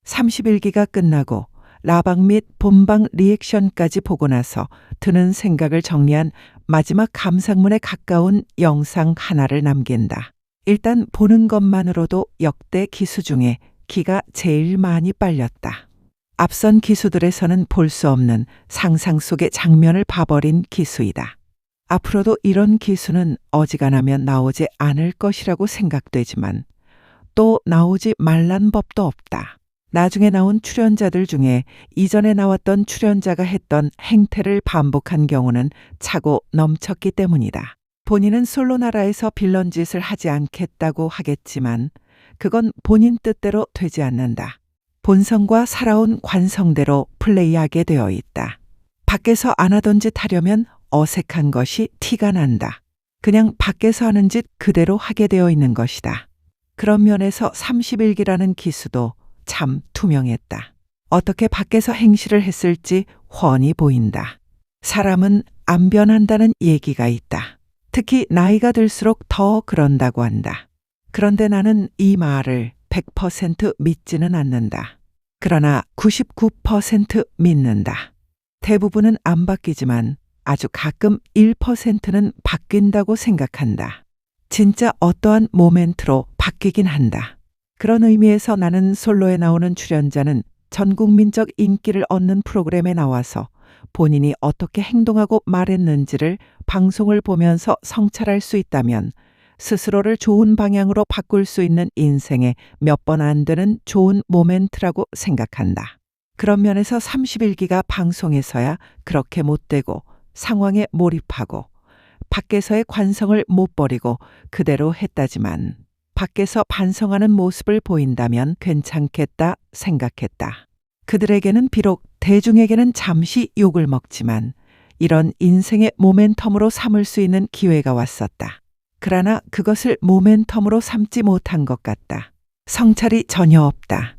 31기가 끝나고 라방 및 본방 리액션까지 보고 나서 드는 생각을 정리한 마지막 감상문에 가까운 영상 하나를 남긴다. 일단 보는 것만으로도 역대 기수 중에 기가 제일 많이 빨렸다. 앞선 기수들에서는 볼 수 없는 상상 속의 장면을 봐버린 기수이다. 앞으로도 이런 기수는 어지간하면 나오지 않을 것이라고 생각되지만 또 나오지 말란 법도 없다. 나중에 나온 출연자들 중에 이전에 나왔던 출연자가 했던 행태를 반복한 경우는 차고 넘쳤기 때문이다. 본인은 솔로나라에서 빌런 짓을 하지 않겠다고 하겠지만 그건 본인 뜻대로 되지 않는다. 본성과 살아온 관성대로 플레이하게 되어 있다. 밖에서 안 하던 짓 하려면 어색한 것이 티가 난다. 그냥 밖에서 하는 짓 그대로 하게 되어 있는 것이다. 그런 면에서 31기라는 기수도 참 투명했다. 어떻게 밖에서 행실을 했을지 훤히 보인다. 사람은 안 변한다는 얘기가 있다. 특히 나이가 들수록 더 그런다고 한다. 그런데 나는 이 말을 100% 믿지는 않는다. 그러나 99% 믿는다. 대부분은 안 바뀌지만 아주 가끔 1%는 바뀐다고 생각한다. 진짜 어떠한 모멘트로 바뀌긴 한다. 그런 의미에서 나는 솔로에 나오는 출연자는 전국민적 인기를 얻는 프로그램에 나와서 본인이 어떻게 행동하고 말했는지를 방송을 보면서 성찰할 수 있다면 스스로를 좋은 방향으로 바꿀 수 있는 인생에 몇 번 안 되는 좋은 모멘트라고 생각한다. 그런 면에서 31기가 방송에서야 그렇게 못되고 상황에 몰입하고 밖에서의 관성을 못 버리고 그대로 했다지만 밖에서 반성하는 모습을 보인다면 괜찮겠다 생각했다. 그들에게는 비록 대중에게는 잠시 욕을 먹지만 이런 인생의 모멘텀으로 삼을 수 있는 기회가 왔었다. 그러나 그것을 모멘텀으로 삼지 못한 것 같다. 성찰이 전혀 없다.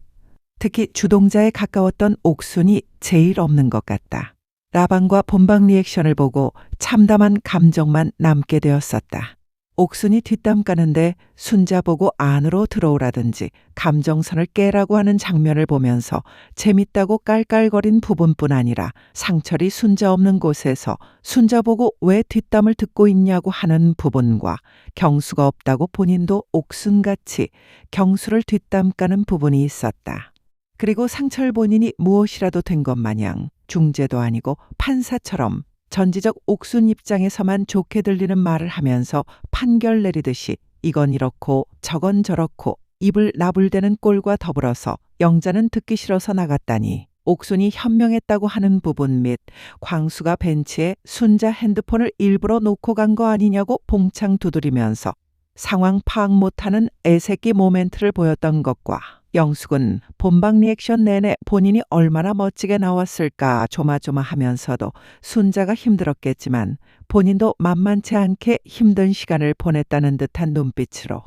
특히 주동자에 가까웠던 옥순이 제일 없는 것 같다. 라방과 본방 리액션을 보고 참담한 감정만 남게 되었었다. 옥순이 뒷담 까는데 순자 보고 안으로 들어오라든지 감정선을 깨라고 하는 장면을 보면서 재밌다고 깔깔거린 부분뿐 아니라 상철이 순자 없는 곳에서 순자 보고 왜 뒷담을 듣고 있냐고 하는 부분과 경수가 없다고 본인도 옥순같이 경수를 뒷담 까는 부분이 있었다. 그리고 상철 본인이 무엇이라도 된 것 마냥 중재도 아니고 판사처럼 전지적 옥순 입장에서만 좋게 들리는 말을 하면서 판결 내리듯이 이건 이렇고 저건 저렇고 입을 나불대는 꼴과 더불어서 영자는 듣기 싫어서 나갔다니 옥순이 현명했다고 하는 부분 및 광수가 벤치에 순자 핸드폰을 일부러 놓고 간 거 아니냐고 봉창 두드리면서 상황 파악 못하는 애새끼 모멘트를 보였던 것과 영숙은 본방 리액션 내내 본인이 얼마나 멋지게 나왔을까 조마조마하면서도 순자가 힘들었겠지만 본인도 만만치 않게 힘든 시간을 보냈다는 듯한 눈빛으로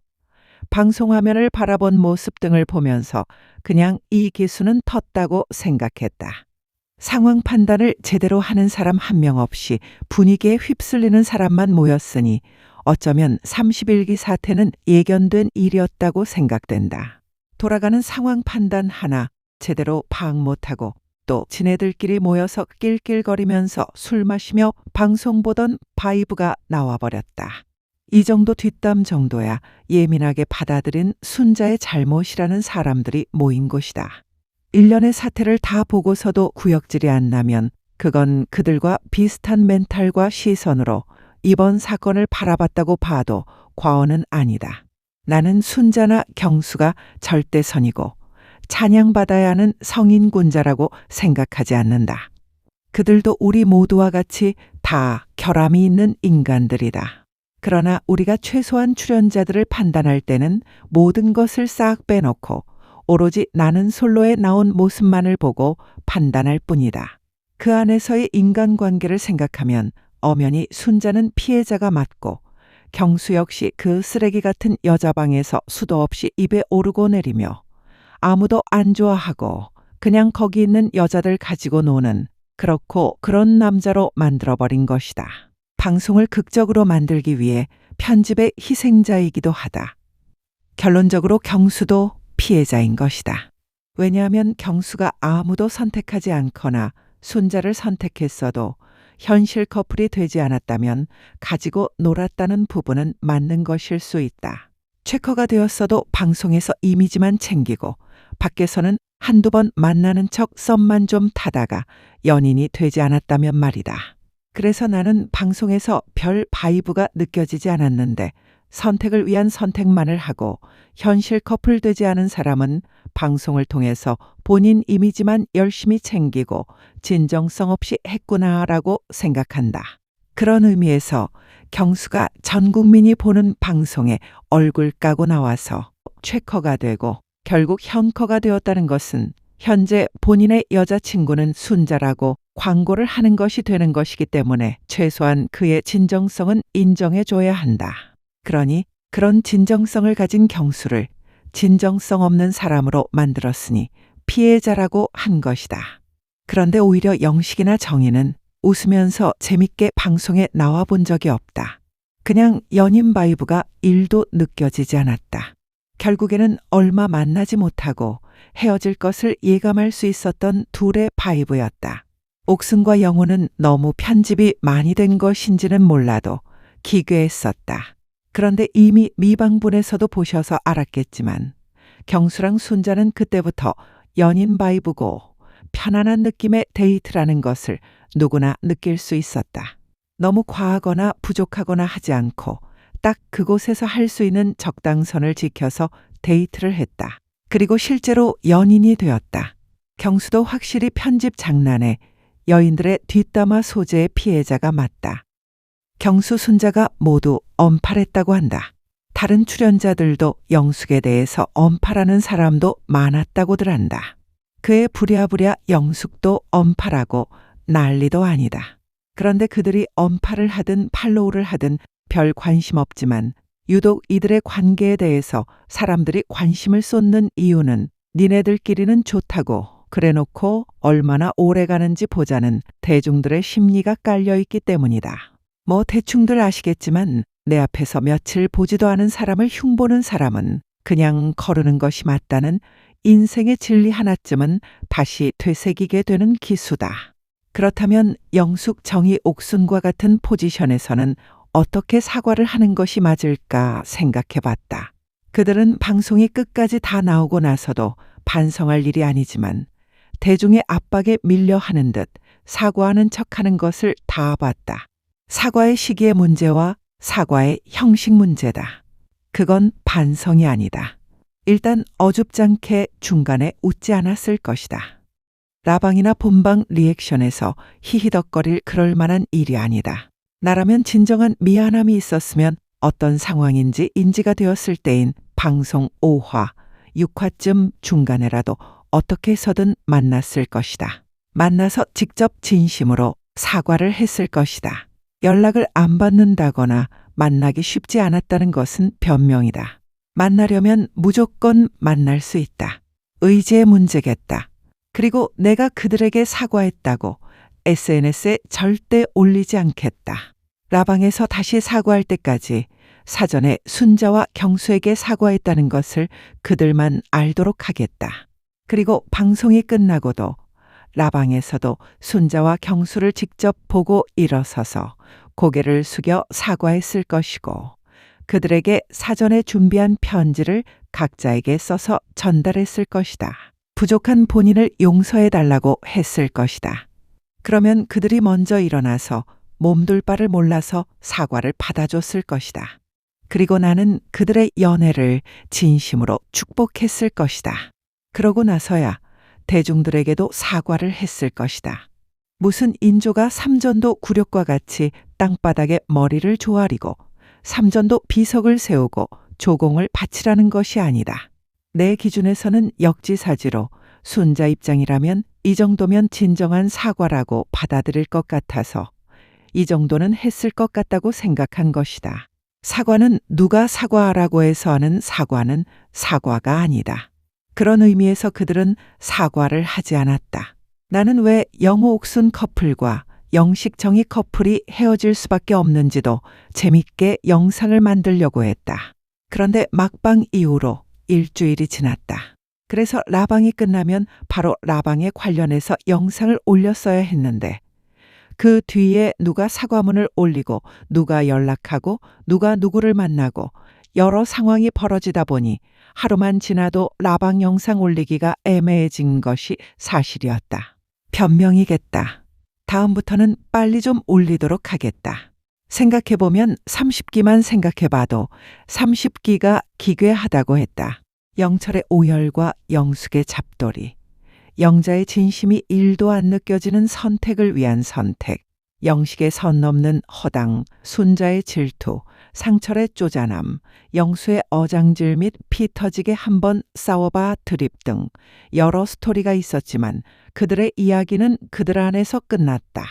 방송화면을 바라본 모습 등을 보면서 그냥 이 기수는 텄다고 생각했다. 상황 판단을 제대로 하는 사람 한 명 없이 분위기에 휩쓸리는 사람만 모였으니 어쩌면 31기 사태는 예견된 일이었다고 생각된다. 돌아가는 상황 판단 하나 제대로 파악 못하고 또 지네들끼리 모여서 낄낄거리면서 술 마시며 방송 보던 바이브가 나와버렸다. 이 정도 뒷담 정도야 예민하게 받아들인 순자의 잘못이라는 사람들이 모인 곳이다. 일련의 사태를 다 보고서도 구역질이 안 나면 그건 그들과 비슷한 멘탈과 시선으로 이번 사건을 바라봤다고 봐도 과언은 아니다. 나는 순자나 경수가 절대선이고 찬양받아야 하는 성인군자라고 생각하지 않는다. 그들도 우리 모두와 같이 다 결함이 있는 인간들이다. 그러나 우리가 최소한 출연자들을 판단할 때는 모든 것을 싹 빼놓고 오로지 나는 솔로에 나온 모습만을 보고 판단할 뿐이다. 그 안에서의 인간관계를 생각하면 엄연히 순자는 피해자가 맞고 경수 역시 그 쓰레기 같은 여자방에서 수도 없이 입에 오르고 내리며 아무도 안 좋아하고 그냥 거기 있는 여자들 가지고 노는 그렇고 그런 남자로 만들어버린 것이다. 방송을 극적으로 만들기 위해 편집의 희생자이기도 하다. 결론적으로 경수도 피해자인 것이다. 왜냐하면 경수가 아무도 선택하지 않거나 순자를 선택했어도 현실 커플이 되지 않았다면 가지고 놀았다는 부분은 맞는 것일 수 있다. 최커가 되었어도 방송에서 이미지만 챙기고 밖에서는 한두 번 만나는 척 썸만 좀 타다가 연인이 되지 않았다면 말이다. 그래서 나는 방송에서 별 바이브가 느껴지지 않았는데 선택을 위한 선택만을 하고 현실 커플 되지 않은 사람은 방송을 통해서 본인 이미지만 열심히 챙기고 진정성 없이 했구나라고 생각한다. 그런 의미에서 경수가 전 국민이 보는 방송에 얼굴 까고 나와서 최커가 되고 결국 현커가 되었다는 것은 현재 본인의 여자친구는 순자라고 광고를 하는 것이 되는 것이기 때문에 최소한 그의 진정성은 인정해줘야 한다. 그러니 그런 진정성을 가진 경수를 진정성 없는 사람으로 만들었으니 피해자라고 한 것이다. 그런데 오히려 영식이나 정희는 웃으면서 재밌게 방송에 나와 본 적이 없다. 그냥 연인 바이브가 1도 느껴지지 않았다. 결국에는 얼마 만나지 못하고 헤어질 것을 예감할 수 있었던 둘의 바이브였다. 옥순과 영호는 너무 편집이 많이 된 것인지는 몰라도 기괴했었다. 그런데 이미 미방분에서도 보셔서 알았겠지만 경수랑 순자는 그때부터 연인 바이브고 편안한 느낌의 데이트라는 것을 누구나 느낄 수 있었다. 너무 과하거나 부족하거나 하지 않고 딱 그곳에서 할 수 있는 적당선을 지켜서 데이트를 했다. 그리고 실제로 연인이 되었다. 경수도 확실히 편집 장난에 여인들의 뒷담화 소재의 피해자가 맞다. 경수, 순자가 모두 엄팔했다고 한다. 다른 출연자들도 영숙에 대해서 엄팔하는 사람도 많았다고들 한다. 그의 부랴부랴 영숙도 엄팔하고 난리도 아니다. 그런데 그들이 엄팔을 하든 팔로우를 하든 별 관심 없지만 유독 이들의 관계에 대해서 사람들이 관심을 쏟는 이유는 니네들끼리는 좋다고 그래놓고 얼마나 오래 가는지 보자는 대중들의 심리가 깔려있기 때문이다. 뭐 대충들 아시겠지만 내 앞에서 며칠 보지도 않은 사람을 흉보는 사람은 그냥 거르는 것이 맞다는 인생의 진리 하나쯤은 다시 되새기게 되는 기수다. 그렇다면 영숙, 정희, 옥순과 같은 포지션에서는 어떻게 사과를 하는 것이 맞을까 생각해 봤다. 그들은 방송이 끝까지 다 나오고 나서도 반성할 일이 아니지만 대중의 압박에 밀려 하는 듯 사과하는 척하는 것을 다 봤다. 사과의 시기의 문제와 사과의 형식 문제다. 그건 반성이 아니다. 일단 어줍잖게 중간에 웃지 않았을 것이다. 라방이나 본방 리액션에서 히히덕거릴 그럴 만한 일이 아니다. 나라면 진정한 미안함이 있었으면 어떤 상황인지 인지가 되었을 때인 방송 5화, 6화쯤 중간에라도 어떻게 해서든 만났을 것이다. 만나서 직접 진심으로 사과를 했을 것이다. 연락을 안 받는다거나 만나기 쉽지 않았다는 것은 변명이다. 만나려면 무조건 만날 수 있다. 의지의 문제겠다. 그리고 내가 그들에게 사과했다고 SNS에 절대 올리지 않겠다. 라방에서 다시 사과할 때까지 사전에 순자와 경수에게 사과했다는 것을 그들만 알도록 하겠다. 그리고 방송이 끝나고도 라방에서도 순자와 경수를 직접 보고 일어서서 고개를 숙여 사과했을 것이고 그들에게 사전에 준비한 편지를 각자에게 써서 전달했을 것이다. 부족한 본인을 용서해달라고 했을 것이다. 그러면 그들이 먼저 일어나서 몸둘 바를 몰라서 사과를 받아줬을 것이다. 그리고 나는 그들의 연애를 진심으로 축복했을 것이다. 그러고 나서야 대중들에게도 사과를 했을 것이다. 무슨 인조가 삼전도 굴욕과 같이 땅바닥에 머리를 조아리고 삼전도 비석을 세우고 조공을 바치라는 것이 아니다. 내 기준에서는 역지사지로 순자 입장이라면 이 정도면 진정한 사과라고 받아들일 것 같아서 이 정도는 했을 것 같다고 생각한 것이다. 사과는 누가 사과하라고 해서 하는 사과는 사과가 아니다. 그런 의미에서 그들은 사과를 하지 않았다. 나는 왜 영호 옥순 커플과 영식 정희 커플이 헤어질 수밖에 없는지도 재밌게 영상을 만들려고 했다. 그런데 막방 이후로 일주일이 지났다. 그래서 라방이 끝나면 바로 라방에 관련해서 영상을 올렸어야 했는데 그 뒤에 누가 사과문을 올리고 누가 연락하고 누가 누구를 만나고 여러 상황이 벌어지다 보니 하루만 지나도 라방 영상 올리기가 애매해진 것이 사실이었다. 변명이겠다. 다음부터는 빨리 좀 올리도록 하겠다. 생각해보면 30기만 생각해봐도 30기가 기괴하다고 했다. 영철의 오열과 영숙의 잡돌이, 영자의 진심이 1도 안 느껴지는 선택을 위한 선택, 영식의 선 넘는 허당, 순자의 질투, 상철의 쪼잔함, 영수의 어장질 및 피 터지게 한번 싸워봐 드립 등 여러 스토리가 있었지만 그들의 이야기는 그들 안에서 끝났다.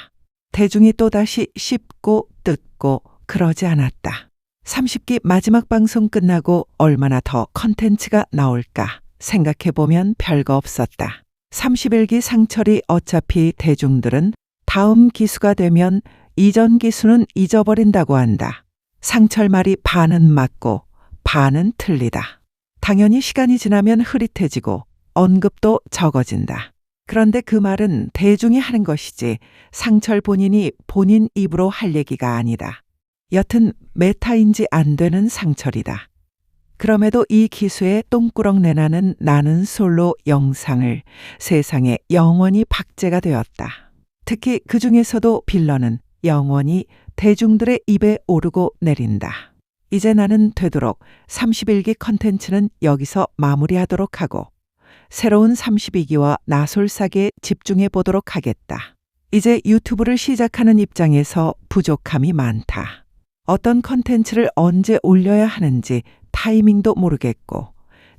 대중이 또다시 씹고 뜯고 그러지 않았다. 30기 마지막 방송 끝나고 얼마나 더 컨텐츠가 나올까 생각해보면 별거 없었다. 31기 상철이 어차피 대중들은 다음 기수가 되면 이전 기수는 잊어버린다고 한다. 상철 말이 반은 맞고 반은 틀리다. 당연히 시간이 지나면 흐릿해지고 언급도 적어진다. 그런데 그 말은 대중이 하는 것이지 상철 본인이 본인 입으로 할 얘기가 아니다. 여튼 메타인지 안 되는 상철이다. 그럼에도 이 기수의 똥꾸렁 내나는 나는 솔로 영상을 세상에 영원히 박제가 되었다. 특히 그 중에서도 빌런은 영원히 대중들의 입에 오르고 내린다. 이제 나는 되도록 31기 컨텐츠는 여기서 마무리하도록 하고 새로운 32기와 나솔사기에 집중해 보도록 하겠다. 이제 유튜브를 시작하는 입장에서 부족함이 많다. 어떤 컨텐츠를 언제 올려야 하는지 타이밍도 모르겠고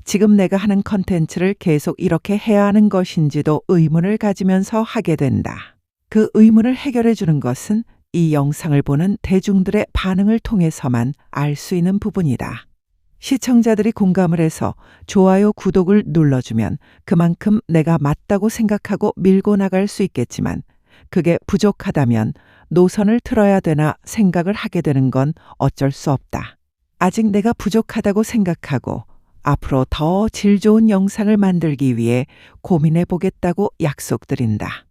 지금 내가 하는 컨텐츠를 계속 이렇게 해야 하는 것인지도 의문을 가지면서 하게 된다. 그 의문을 해결해 주는 것은 이 영상을 보는 대중들의 반응을 통해서만 알 수 있는 부분이다. 시청자들이 공감을 해서 좋아요, 구독을 눌러주면 그만큼 내가 맞다고 생각하고 밀고 나갈 수 있겠지만 그게 부족하다면 노선을 틀어야 되나 생각을 하게 되는 건 어쩔 수 없다. 아직 내가 부족하다고 생각하고 앞으로 더 질 좋은 영상을 만들기 위해 고민해 보겠다고 약속드린다.